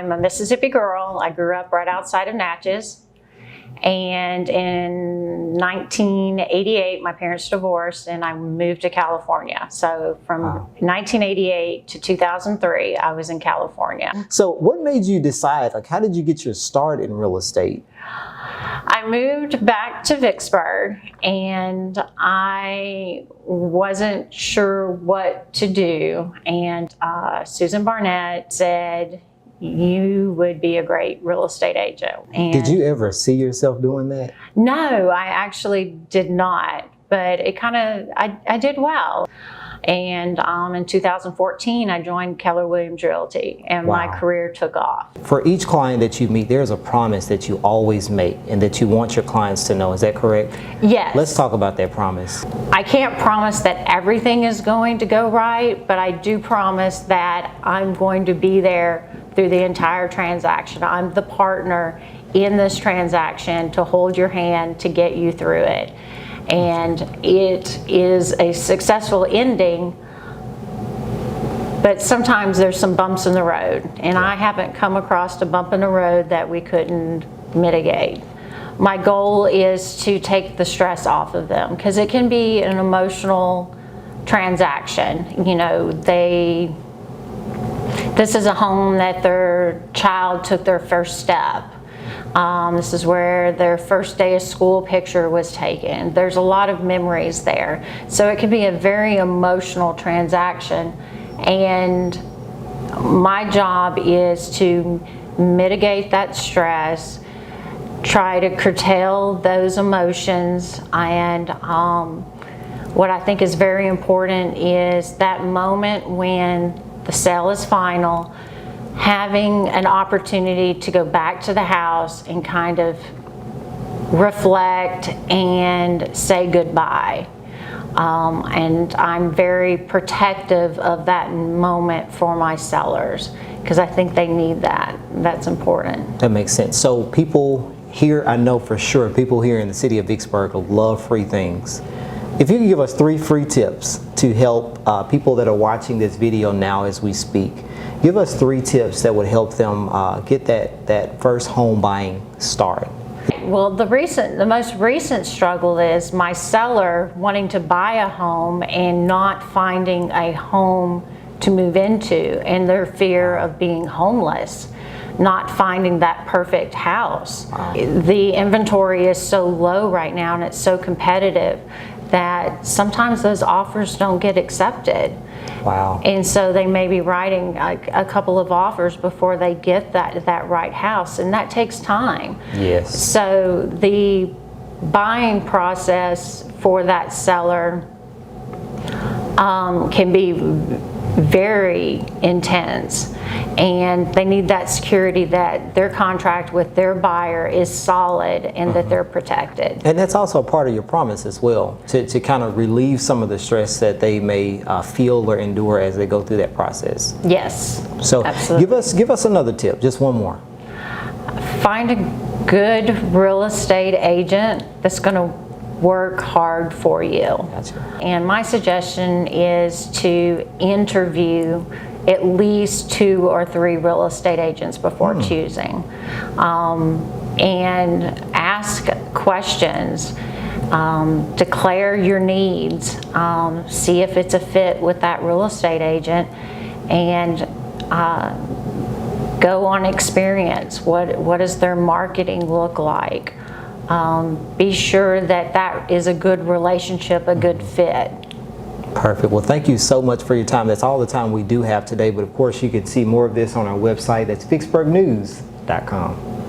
I'm a Mississippi girl. I grew up right outside of Natchez. And in 1988, my parents divorced and I moved to California. So from 1988 to 2003, I was in California. So what made you decide, like, how did you get your start in real estate? I moved back to Vicksburg and I wasn't sure what to do. And Susan Barnett said, you would be a great real estate agent. And did you ever see yourself doing that? No, I actually did not, but it kind of, I did well. And in 2014, I joined Keller Williams Realty and my career took off. For each client that you meet, there's a promise that you always make and that you want your clients to know. Is that correct? Yes. Let's talk about that promise. I can't promise that everything is going to go right, but I do promise that I'm going to be there through the entire transaction. I'm the partner in this transaction to hold your hand to get you through it. And it is a successful ending, but sometimes there's some bumps in the road, and I haven't come across a bump in the road that we couldn't mitigate. My goal is to take the stress off of them, because it can be an emotional transaction. You know, this is a home that their child took their first step. This is where their first day of school picture was taken. There's a lot of memories there. So it can be a very emotional transaction. And my job is to mitigate that stress, try to curtail those emotions. And what I think is very important is that moment when the sale is final, having an opportunity to go back to the house and kind of reflect and say goodbye. And I'm very protective of that moment for my sellers because I think they need that. That's important. That makes sense. So people here, I know for sure, people here in the city of Vicksburg love free things. If you could give us 3 free tips to help people that are watching this video now as we speak, give us 3 tips that would help them get that first home buying started. Well, the most recent struggle is my seller wanting to buy a home and not finding a home to move into, and their fear of being homeless, not finding that perfect house. The inventory is so low right now and it's so competitive that sometimes those offers don't get accepted. Wow. And so they may be writing a couple of offers before they get that right house, and that takes time. Yes. So the buying process for that seller can be very intense, and they need that security that their contract with their buyer is solid and that they're protected. And that's also part of your promise as well, to kind of relieve some of the stress that they may feel or endure as they go through that process. Yes. So absolutely. give us another tip, just one more. Find a good real estate agent that's going to work hard for you. Gotcha. And my suggestion is to interview at least 2 or 3 real estate agents before choosing, and ask questions, declare your needs, see if it's a fit with that real estate agent, and go on experience. What does their marketing look like? Be sure that is a good relationship, a good fit. Perfect. Well, thank you so much for your time. That's all the time we do have today, but of course you can see more of this on our website. That's vicksburgnews.com.